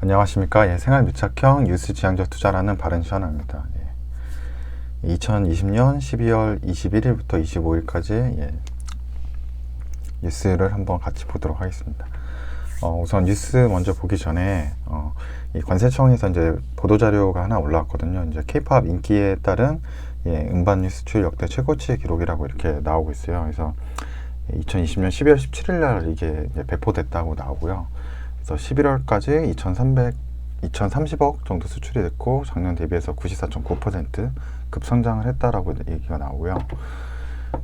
안녕하십니까. 생활 밀착형 뉴스 지향적 투자라는 바른시원입니다. 2020년 12월 21일부터 25일까지 뉴스를 한번 같이 보도록 하겠습니다. 우선 뉴스 먼저 보기 전에 이 관세청에서 이제 보도자료가 하나 올라왔거든요. 이제 K-팝 인기에 따른 음반 뉴스 수출 역대 최고치 기록이라고 이렇게 나오고 있어요. 그래서 2020년 12월 17일 날 이게 이제 배포됐다고 나오고요. 그래서 11월까지 2,030억 정도 수출이 됐고 작년 대비해서 94.9% 급성장을 했다라고 얘기가 나오고요.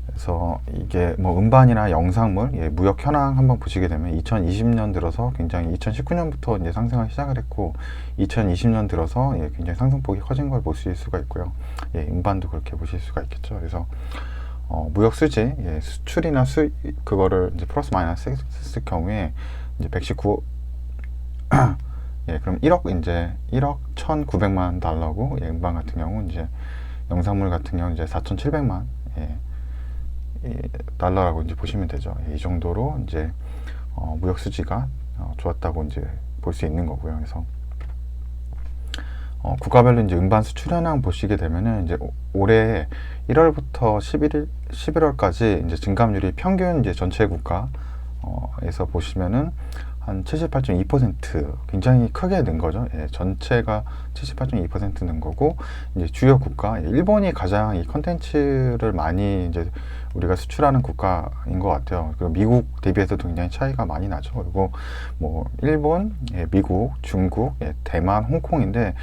그래서 이게 뭐 음반이나 영상물, 무역 현황 한번 보시게 되면 2020년 들어서 굉장히 2019년부터 이제 상승하기 시작을 했고 2020년 들어서 굉장히 상승폭이 커진 걸 보실 수가 있고요. 음반도 그렇게 보실 수가 있겠죠. 그래서 무역 수지, 수출이나 수입 그거를 이제 플러스 마이너스 했을 경우에 이제 119 그럼 1억 1,900만 달러고 음반 같은 경우 이제 영상물 같은 경우 이제 4,700만 달러라고 이제 보시면 되죠. 이 정도로 이제 무역 수지가 좋았다고 이제 볼 수 있는 거고요. 그래서 국가별로 이제 음반 수출 현황 보시게 되면은 이제 올해 1월부터 11월까지 이제 증감률이 평균 이제 전체 국가에서 보시면은 한 78.2% 굉장히 크게 는 거죠. 전체가 78.2% 는 거고 이제 주요 국가 일본이 가장 이 컨텐츠를 많이 이제 우리가 수출하는 국가인 것 같아요. 그리고 미국 대비해서도 굉장히 차이가 많이 나죠. 그리고 뭐 일본, 미국, 중국, 대만, 홍콩인데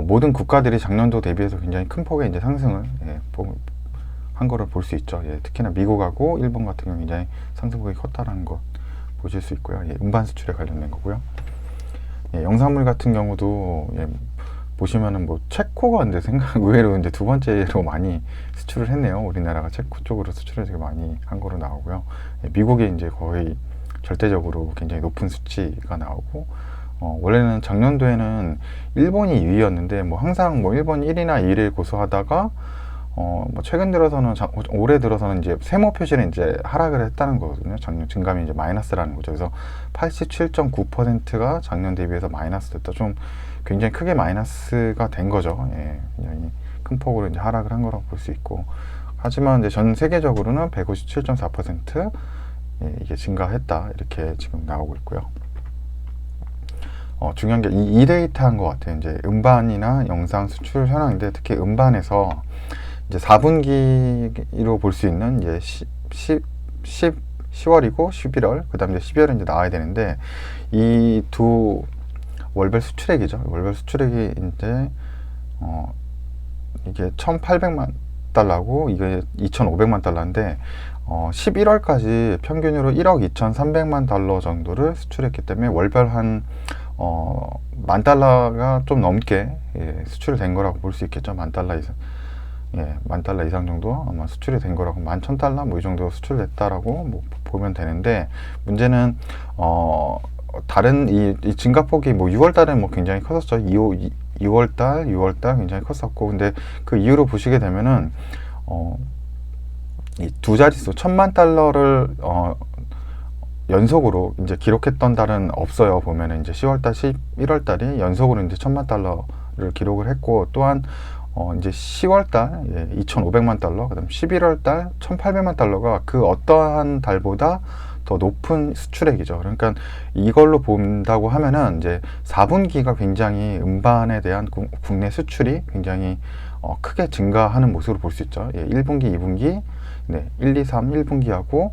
모든 국가들이 작년도 대비해서 굉장히 큰 폭의 이제 상승을 한 거를 볼 수 있죠. 특히나 미국하고 일본 같은 경우 굉장히 상승폭이 컸다라는 것 보실 수 있고요. 음반 수출에 관련된 거고요. 영상물 같은 경우도 보시면은 뭐 체코가 근데 의외로 이제 두 번째로 많이 수출을 했네요. 우리나라가 체코 쪽으로 수출을 되게 많이 한 거로 나오고요. 미국이 이제 거의 절대적으로 굉장히 높은 수치가 나오고 원래는 작년도에는 일본이 2위였는데 뭐 항상 뭐 일본 1위나 2위를 고수하다가 뭐 최근 들어서는 올해 들어서는 이제 세모 표시를 이제 하락을 했다는 거거든요. 작년 증감이 이제 마이너스라는 거죠. 그래서 87.9%가 작년 대비해서 마이너스 됐다. 좀 굉장히 크게 마이너스가 된 거죠. 굉장히 큰 폭으로 이제 하락을 한 거라고 볼 수 있고. 하지만 이제 전 세계적으로는 157.4% 이게 증가했다. 이렇게 지금 나오고 있고요. 중요한 게 이 데이터인 것 같아요. 이제 음반이나 영상 수출 현황인데 특히 음반에서 이제 4분기로 볼 수 있는 이제 10월이고 11월, 그 다음에 12월은 이제 나와야 되는데 이 두 월별 수출액이죠. 월별 수출액이 이제 이게 1,800만 달러고 이게 2,500만 달러인데 11월까지 평균으로 1억 2,300만 달러 정도를 수출했기 때문에 월별 한 10,000달러가 좀 넘게 수출된 거라고 볼 수 있겠죠. 10,000달러 이상. 10,000달러 이상 정도 아마 수출이 된 거라고 11,000달러 뭐 이 정도 수출됐다라고 뭐 보면 되는데 문제는 다른 이 증가폭이 뭐 6월달에 뭐 굉장히 컸었죠. 6월달 굉장히 컸었고 근데 그 이후로 보시게 되면은 이 두 자릿수 1,000만 달러를 연속으로 이제 기록했던 달은 없어요. 보면은 이제 10월달, 11월달이 연속으로 이제 1,000만 달러를 기록을 했고 또한 이제 10월달 2,500만 달러, 그다음 11월달 1,800만 달러가 그 어떠한 달보다 더 높은 수출액이죠. 그러니까 이걸로 본다고 하면은 이제 4분기가 굉장히 음반에 대한 국내 수출이 굉장히 크게 증가하는 모습으로 볼 수 있죠. 1분기, 2분기, 1, 2, 3, 1분기하고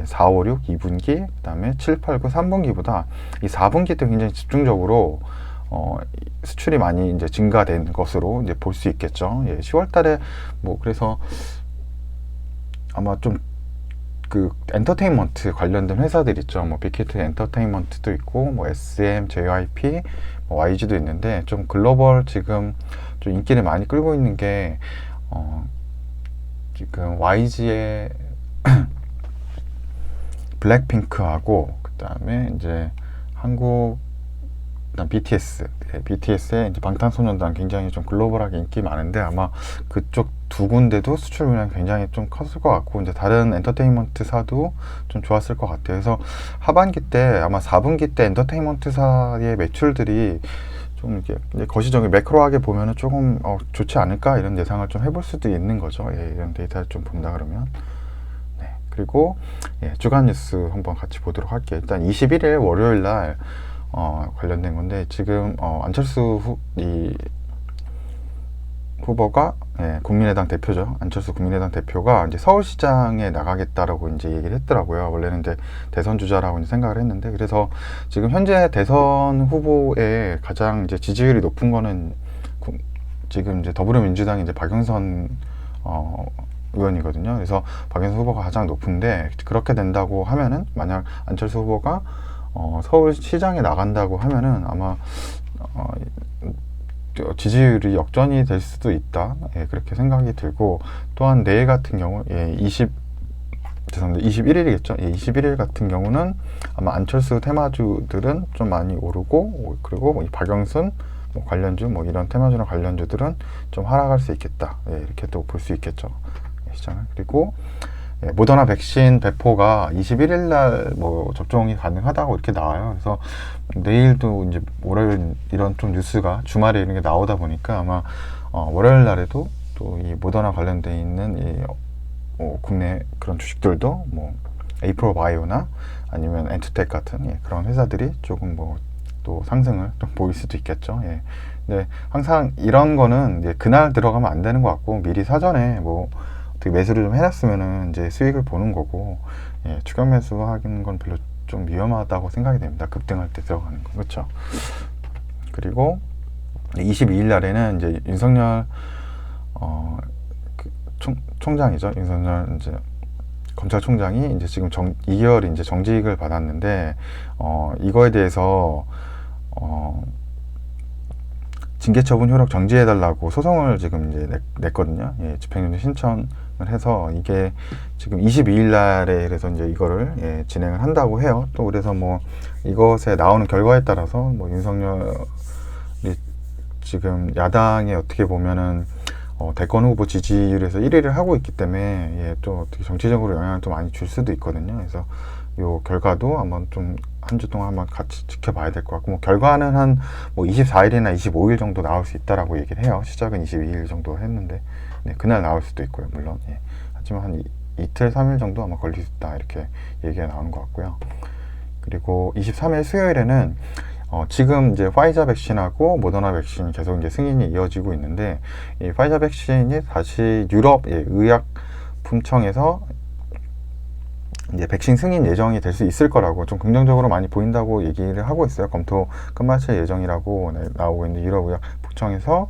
4, 5, 6, 2분기, 그 다음에 7, 8, 9, 3분기보다 이 4분기 때 굉장히 집중적으로 수출이 많이 이제 증가된 것으로 이제 볼 수 있겠죠. 10월 달에 뭐 그래서 아마 좀 그 엔터테인먼트 관련된 회사들 있죠. 뭐 빅히트 엔터테인먼트도 있고 뭐 SM, JYP, 뭐 YG도 있는데 좀 글로벌 지금 좀 인기를 많이 끌고 있는 게 지금 YG의 블랙핑크하고 그다음에 이제 한국 BTS, BTS의 이제 방탄소년단 굉장히 좀 글로벌하게 인기 많은데 아마 그쪽 두 군데도 수출 물량이 굉장히 좀 컸을 것 같고, 이제 다른 엔터테인먼트사도 좀 좋았을 것 같아요. 그래서 하반기 때, 아마 4분기 때 엔터테인먼트사의 매출들이 좀 이렇게 거시적인 매크로하게 보면은 조금 좋지 않을까 이런 예상을 좀 해볼 수도 있는 거죠. 예, 이런 데이터를 좀 본다 그러면. 네, 그리고 예, 주간 뉴스 한번 같이 보도록 할게요. 일단 21일 월요일 날 관련된 건데, 지금 안철수 후보가, 예, 국민의당 대표죠. 안철수 국민의당 대표가 이제 서울시장에 나가겠다라고 이제 얘기를 했더라고요. 원래는 이제 대선 주자라고 이제 생각을 했는데, 그래서 지금 현재 대선 후보의 가장 이제 지지율이 높은 거는 지금 이제 더불어민주당의 이제 박영선 의원이거든요. 그래서 박영선 후보가 가장 높은데, 그렇게 된다고 하면은, 만약 안철수 후보가 서울시장에 나간다고 하면은 아마 지지율이 역전이 될 수도 있다. 예, 그렇게 생각이 들고, 또한 내일 같은 경우, 예, 21일이겠죠. 예, 21일 같은 경우는 아마 안철수 테마주들은 좀 많이 오르고, 그리고 이 박영순 관련주, 이런 테마주나 관련주들은 좀 하락할 수 있겠다. 예, 이렇게 또 볼 수 있겠죠. 시장을. 그리고 예, 모더나 백신 배포가 21일 날 접종이 가능하다고 이렇게 나와요. 그래서 내일도 이제 월요일 이런 좀 뉴스가 주말에 이런 게 나오다 보니까 아마 월요일 날에도 또 이 모더나 관련돼 있는 이 국내 그런 주식들도 에이프로 바이오나 아니면 엔투텍 같은, 예, 그런 회사들이 조금 또 상승을 좀 보일 수도 있겠죠. 예. 근데 항상 이런 거는 이제 그날 들어가면 안 되는 것 같고, 미리 사전에 어떻게 매수를 좀 해놨으면은 이제 수익을 보는 거고, 예, 추격 매수하는 건 별로 좀 위험하다고 생각이 됩니다. 급등할 때 들어가는 거. 그렇죠. 그리고 22일 날에는 이제 윤석열 총장이죠. 윤석열 이제 검찰총장이 이제 지금 2개월 이제 정직을 받았는데, 이거에 대해서 징계 처분 효력 정지해달라고 소송을 지금 이제 냈거든요. 예, 집행유예 신청을 해서 이게 지금 22일 날에 그래서 이제 이거를, 예, 진행을 한다고 해요. 또 그래서 이것에 나오는 결과에 따라서 윤석열이 지금 야당에 어떻게 보면은 대권 후보 지지율에서 1위를 하고 있기 때문에, 예, 또 어떻게 정치적으로 영향을 좀 많이 줄 수도 있거든요. 그래서 요 결과도 한번 좀 한 주 동안 한번 같이 지켜봐야 될 것 같고, 결과는 한 24일이나 25일 정도 나올 수 있다라고 얘기를 해요. 시작은 22일 정도 했는데, 네, 그날 나올 수도 있고요, 물론. 예. 하지만 한 이틀, 3일 정도 아마 걸릴 수 있다, 이렇게 얘기가 나오는 것 같고요. 그리고 23일 수요일에는 지금 이제 화이자 백신하고 모더나 백신 계속 이제 승인이 이어지고 있는데, 이 화이자 백신이 다시 유럽, 예, 의약품청에서 이제 백신 승인 예정이 될 수 있을 거라고 좀 긍정적으로 많이 보인다고 얘기를 하고 있어요. 검토 끝마칠 예정이라고, 네, 나오고 있는 유럽의약품청에서,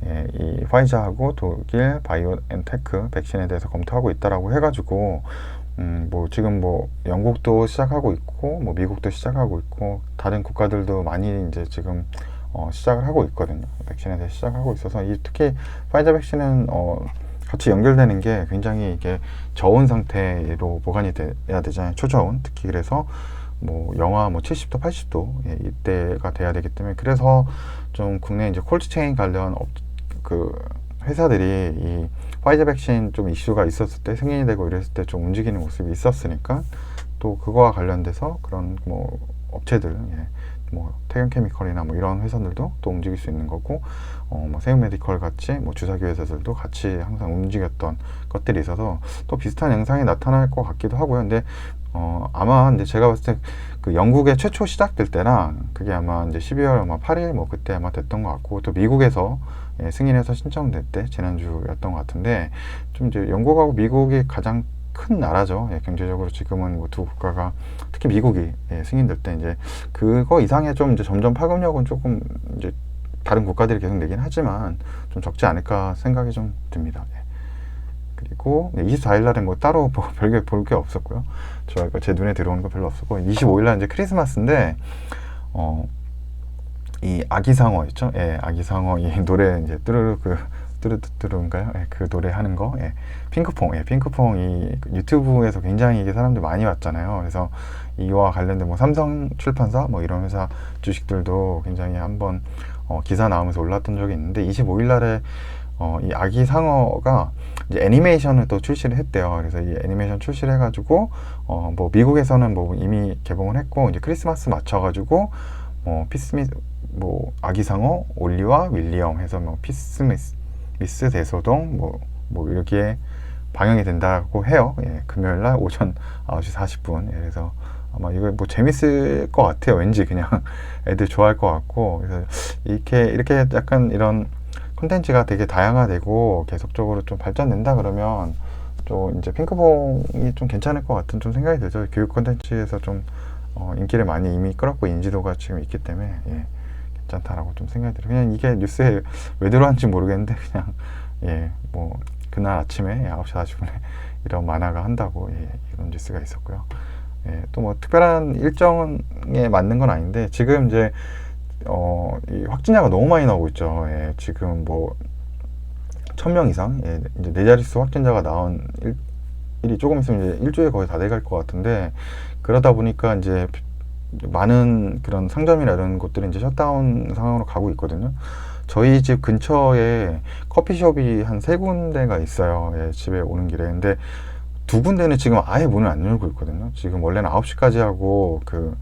예, 이 화이자하고 독일 바이오엔테크 백신에 대해서 검토하고 있다라고 해가지고, 지금 영국도 시작하고 있고, 미국도 시작하고 있고, 다른 국가들도 많이 이제 지금 시작을 하고 있거든요. 백신에 대해서 시작하고 있어서, 특히 파이자 백신은 같이 연결되는 게 굉장히 이게 저온 상태로 보관이 돼야 되잖아요. 초저온. 특히 그래서 영하 70도, 80도, 예, 이때가 돼야 되기 때문에, 그래서 좀 국내 이제 콜드체인 관련 회사들이 이 화이자 백신 좀 이슈가 있었을 때, 승인이 되고 이랬을 때 좀 움직이는 모습이 있었으니까, 또 그거와 관련돼서 그런 업체들, 예, 태경케미컬이나 이런 회사들도 또 움직일 수 있는 거고, 세움메디컬 같이 주사기 회사들도 같이 항상 움직였던 것들이 있어서 또 비슷한 양상이 나타날 것 같기도 하고요. 근데 아마 이제 제가 봤을 때 그 영국에 최초 시작될 때랑 그게 아마 이제 12월 8일 그때 아마 됐던 것 같고, 또 미국에서, 예, 승인해서 신청될 때 지난주였던 것 같은데, 좀 이제 영국하고 미국이 가장 큰 나라죠. 예, 경제적으로 지금은 두 국가가, 특히 미국이, 예, 승인될 때 이제 그거 이상의 좀 이제 점점 파급력은 조금 이제 다른 국가들이 계속 내긴 하지만 좀 적지 않을까 생각이 좀 듭니다. 예. 그리고 24일 날은 따로 별게 볼 게 없었고요. 제 눈에 들어오는 거 별로 없었고, 25일 날 이제 크리스마스인데, 이 아기상어 있죠? 예, 아기상어 이 노래 이제 뚜루뚜루인가요? 예, 그 노래 하는 거, 예, 핑크퐁, 예, 핑크퐁이 유튜브에서 굉장히 이게 사람들 많이 왔잖아요. 그래서 이와 관련된 삼성 출판사 이런 회사 주식들도 굉장히 한번 기사 나오면서 올랐던 적이 있는데, 25일 날에 이 아기 상어가 이제 애니메이션을 또 출시를 했대요. 그래서 이 애니메이션 출시를 해가지고 뭐 미국에서는 뭐 이미 개봉을 했고 이제 크리스마스 맞춰가지고 뭐 아기 상어 올리와 윌리엄 해서 뭐 미스 대소동 뭐 이렇게 방영이 된다고 해요. 예, 금요일 날 오전 9시 40분. 예, 그래서 아마 이거 뭐 재밌을 것 같아요. 왠지 그냥 애들 좋아할 것 같고. 그래서 이렇게 약간 이런 콘텐츠가 되게 다양화되고 계속적으로 좀 발전된다 그러면 좀 이제 핑크퐁이 좀 괜찮을 것 같은 좀 생각이 들죠. 교육 콘텐츠에서 좀 인기를 많이 이미 끌었고 인지도가 지금 있기 때문에 예, 괜찮다라고 좀 생각이 들어요. 그냥 이게 뉴스에 왜 들어왔는지 모르겠는데 그냥 예, 뭐 그날 아침에 9시 40분에 이런 만화가 한다고 예, 이런 뉴스가 있었고요. 예, 또 뭐 특별한 일정에 맞는 건 아닌데 지금 이제 이 확진자가 너무 많이 나오고 있죠. 예, 지금 뭐 1000명 이상 예, 이제 네 자릿수 확진자가 나온 일이 조금 있으면 이제 일주일 거의 다 돼갈 것 같은데 그러다 보니까 이제 많은 그런 상점이나 이런 곳들이 이제 셧다운 상황으로 가고 있거든요. 저희 집 근처에 커피숍이 한 3군데가 있어요. 예, 집에 오는 길에. 근데 2군데는 지금 아예 문을 안 열고 있거든요. 지금 원래는 9시까지 하고 그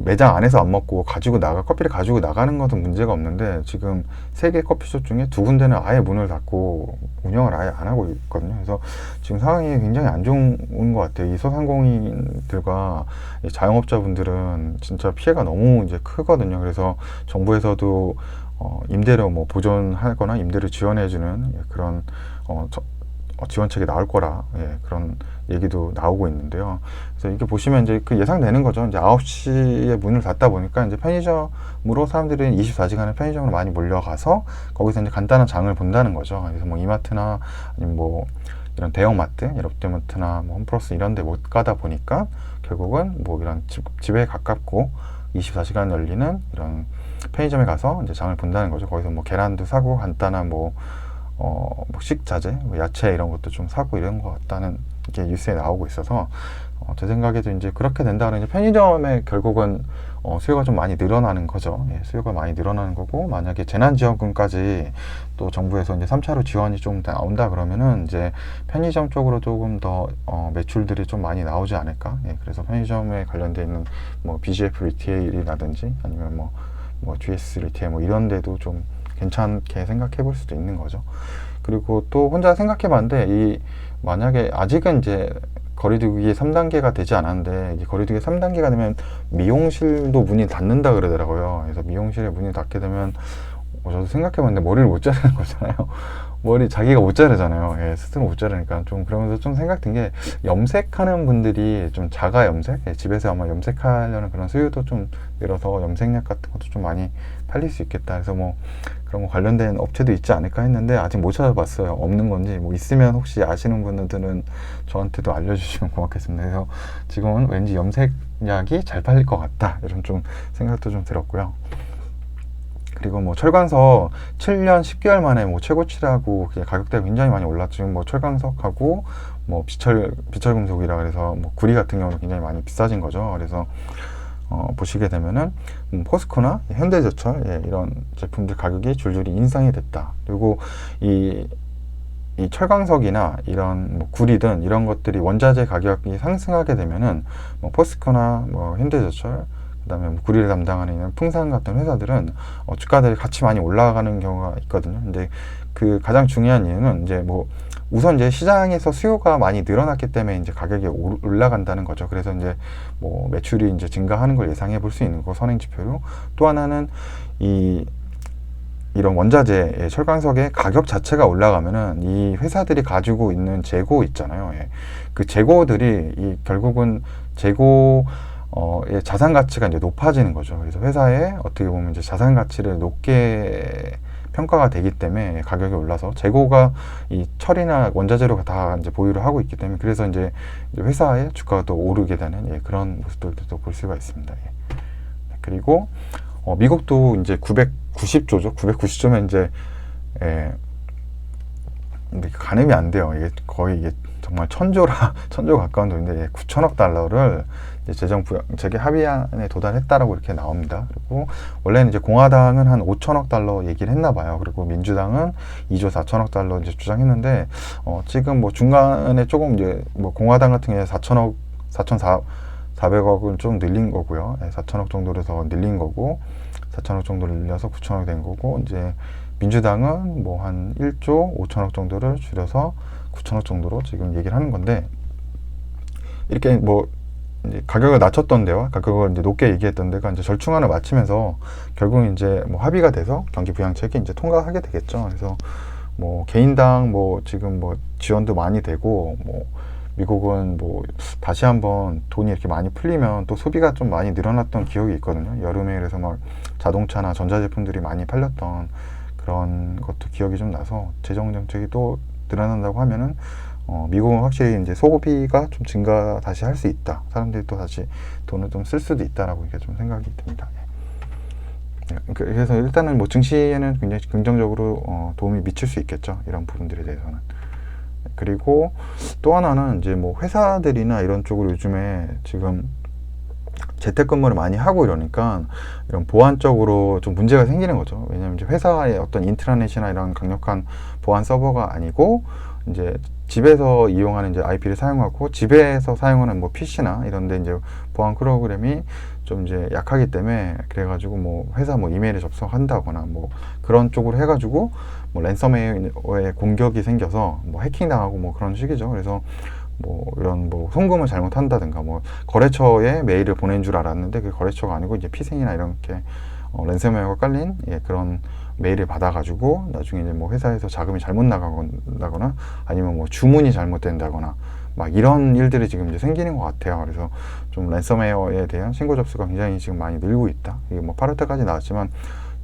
매장 안에서 안 먹고 커피를 가지고 나가는 것은 문제가 없는데 지금 3개 커피숍 중에 2군데는 아예 문을 닫고 운영을 아예 안 하고 있거든요. 그래서 지금 상황이 굉장히 안 좋은 것 같아요. 이 소상공인들과 이 자영업자분들은 진짜 피해가 너무 이제 크거든요. 그래서 정부에서도 임대료 뭐 보존하거나 임대료 지원해주는 그런 지원책이 나올 거라 그런 얘기도 나오고 있는데요. 그래서 이렇게 보시면 이제 그 예상되는 거죠. 이제 9시에 문을 닫다 보니까 이제 편의점으로 사람들이 24시간을 편의점으로 많이 몰려가서 거기서 이제 간단한 장을 본다는 거죠. 그래서 뭐 이마트나 아니면 뭐 이런 대형마트, 롯데마트나 뭐 홈플러스 이런 데 못 가다 보니까 결국은 뭐 이런 집에 가깝고 24시간 열리는 이런 편의점에 가서 이제 장을 본다는 거죠. 거기서 뭐 계란도 사고 간단한 뭐 식자재, 뭐 야채 이런 것도 좀 사고 이런 것 같다는 게 뉴스에 나오고 있어서 제 생각에도 이제 그렇게 된다면 이제 편의점에 결국은 수요가 좀 많이 늘어나는 거죠. 예, 수요가 많이 늘어나는 거고 만약에 재난지원금까지 또 정부에서 이제 3차로 지원이 좀 나온다 그러면은 이제 편의점 쪽으로 조금 더 매출들이 좀 많이 나오지 않을까. 예, 그래서 편의점에 관련돼 있는 뭐 BGF 리테일이라든지 아니면 뭐 GS 리테일 뭐 이런 데도 좀 괜찮게 생각해 볼 수도 있는 거죠. 그리고 또 혼자 생각해 봤는데 만약에 아직은 이제 거리두기 3단계가 되지 않았는데 이제 거리두기 3단계가 되면 미용실도 문이 닫는다 그러더라고요. 그래서 미용실에 문이 닫게 되면 저도 생각해 봤는데 머리를 못 자르는 거잖아요. 머리 자기가 못 자르잖아요. 예, 스스로 못 자르니까 좀 그러면서 좀 생각 든 게 염색하는 분들이 좀 자가 염색, 집에서 아마 염색하려는 그런 수요도 좀 늘어서 염색약 같은 것도 좀 많이 팔릴 수 있겠다. 그래서 뭐 그런 거 관련된 업체도 있지 않을까 했는데 아직 못 찾아봤어요. 없는 건지 뭐 있으면 혹시 아시는 분들은 저한테도 알려주시면 고맙겠습니다. 그래서 지금은 왠지 염색약이 잘 팔릴 것 같다 이런 좀 생각도 좀 들었고요. 그리고 뭐 철광석 7년 10개월 만에 뭐 최고치라고 가격대가 굉장히 많이 올랐죠. 지금 뭐 철광석하고 뭐 비철금속이라 그래서 뭐 구리 같은 경우는 굉장히 많이 비싸진 거죠. 그래서 보시게 되면은 포스코나 현대제철 이런 제품들 가격이 줄줄이 인상이 됐다. 그리고 이 철광석이나 이런 뭐 구리든 이런 것들이 원자재 가격이 상승하게 되면은 뭐 포스코나 뭐 현대제철 그다음에 뭐 구리를 담당하는 풍산 같은 회사들은 주가들이 같이 많이 올라가는 경우가 있거든요. 근데 그 가장 중요한 이유는 이제 뭐 우선 이제 시장에서 수요가 많이 늘어났기 때문에 이제 가격이 올라간다는 거죠. 그래서 이제 뭐 매출이 이제 증가하는 걸 예상해 볼 수 있는 거 선행 지표로. 또 하나는 이런 원자재 철광석의 가격 자체가 올라가면은 이 회사들이 가지고 있는 재고 있잖아요. 그 재고들이 결국은 자산 가치가 이제 높아지는 거죠. 그래서 회사에 어떻게 보면 이제 자산 가치를 높게 평가가 되기 때문에 가격이 올라서 재고가 이 철이나 원자재료가 다 이제 보유를 하고 있기 때문에 그래서 이제 회사의 주가가 또 오르게 되는 그런 모습들도 볼 수가 있습니다. 그리고 미국도 이제 990조죠. 990조면 이제 근데 가늠이 안 돼요. 이게 거의 정말 천조 가까운 돈인데 9천억 달러를 이제 재정 부양책의 합의안에 도달했다라고 이렇게 나옵니다. 그리고 원래는 이제 공화당은 한 5천억 달러 얘기를 했나 봐요. 그리고 민주당은 2조 4천억 달러 이제 주장했는데 지금 뭐 중간에 조금 이제 뭐 공화당 같은 경우에 4천억 4,400억을 좀 늘린 거고요. 4천억 정도로 더 늘린 거고 4천억 정도 늘려서 9천억 된 거고 이제 민주당은 뭐 한 1조 5천억 정도를 줄여서 9천억 정도로 지금 얘기를 하는 건데 이렇게 뭐 이제 가격을 낮췄던 데와 가격을 이제 높게 얘기했던 데가 이제 절충안을 맞추면서 결국 이제 뭐 합의가 돼서 경기 부양책이 이제 통과하게 되겠죠. 그래서 뭐 개인당 뭐 지금 뭐 지원도 많이 되고 뭐 미국은 뭐 다시 한번 돈이 이렇게 많이 풀리면 또 소비가 좀 많이 늘어났던 기억이 있거든요. 여름에 그래서 막 자동차나 전자제품들이 많이 팔렸던 그런 것도 기억이 좀 나서 재정 정책이 또 늘어난다고 하면은 미국은 확실히 이제 소비가 좀 증가 다시 할 수 있다. 사람들이 또 다시 돈을 좀 쓸 수도 있다라고 이게 좀 생각이 듭니다. 그래서 일단은 뭐 증시에는 굉장히 긍정적으로 도움이 미칠 수 있겠죠. 이런 부분들에 대해서는. 그리고 또 하나는 이제 뭐 회사들이나 이런 쪽으로 요즘에 지금 재택근무를 많이 하고 이러니까 이런 보안적으로 좀 문제가 생기는 거죠. 왜냐하면 이제 회사의 어떤 인트라넷이나 이런 강력한 보안 서버가 아니고 이제 집에서 이용하는 이제 IP를 사용하고 집에서 사용하는 뭐 PC나 이런데 이제 보안 프로그램이 좀 이제 약하기 때문에 그래가지고 뭐 회사 뭐 이메일에 접속한다거나 뭐 그런 쪽으로 해가지고 뭐 랜섬웨어의 공격이 생겨서 뭐 해킹 당하고 뭐 그런 식이죠. 그래서 뭐 이런 뭐 송금을 잘못한다든가 뭐 거래처에 메일을 보낸 줄 알았는데 그 거래처가 아니고 이제 피싱이나 이렇게 랜섬웨어가 깔린 그런 메일을 받아가지고 나중에 이제 뭐 회사에서 자금이 잘못 나가거나 아니면 뭐 주문이 잘못된다거나 막 이런 일들이 지금 이제 생기는 것 같아요. 그래서 좀 랜섬웨어에 대한 신고 접수가 굉장히 지금 많이 늘고 있다. 이게 뭐 8월달까지 나왔지만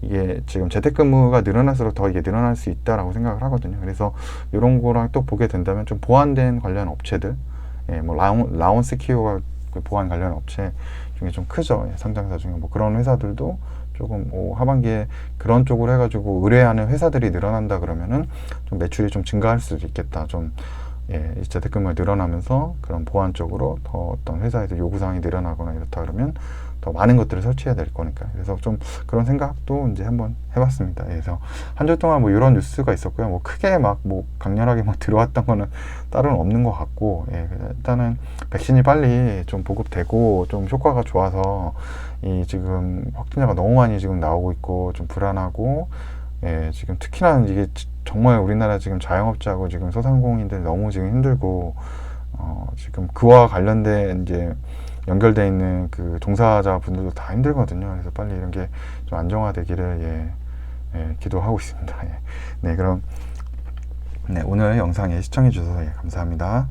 이게 지금 재택근무가 늘어날수록 더 이게 늘어날 수 있다라고 생각을 하거든요. 그래서 이런 거랑 또 보게 된다면 좀 보완된 관련 업체들, 뭐 라운스키어가 보안 관련 업체 중에 좀 크죠. 상장사 중에 뭐 그런 회사들도 조금 하반기에 그런 쪽으로 해가지고 의뢰하는 회사들이 늘어난다 그러면은 좀 매출이 좀 증가할 수도 있겠다. 좀 재택근무가 늘어나면서 그런 보안 쪽으로 더 어떤 회사에서 요구사항이 늘어나거나 이렇다 그러면 더 많은 것들을 설치해야 될 거니까. 그래서 좀 그런 생각도 이제 한번 해봤습니다. 그래서 한 주 동안 뭐 이런 뉴스가 있었고요. 뭐 크게 막 뭐 강렬하게 막 들어왔던 거는 따로는 없는 것 같고, 일단은 백신이 빨리 좀 보급되고 좀 효과가 좋아서 이 지금 확진자가 너무 많이 지금 나오고 있고 좀 불안하고, 지금 특히나 이게 정말 우리나라 지금 자영업자하고 지금 소상공인들 너무 지금 힘들고, 지금 그와 관련된 이제 연결돼 있는 그 종사자 분들도 다 힘들거든요. 그래서 빨리 이런 게 좀 안정화되기를 기도하고 있습니다. 네, 그럼 오늘 영상에 시청해 주셔서 감사합니다.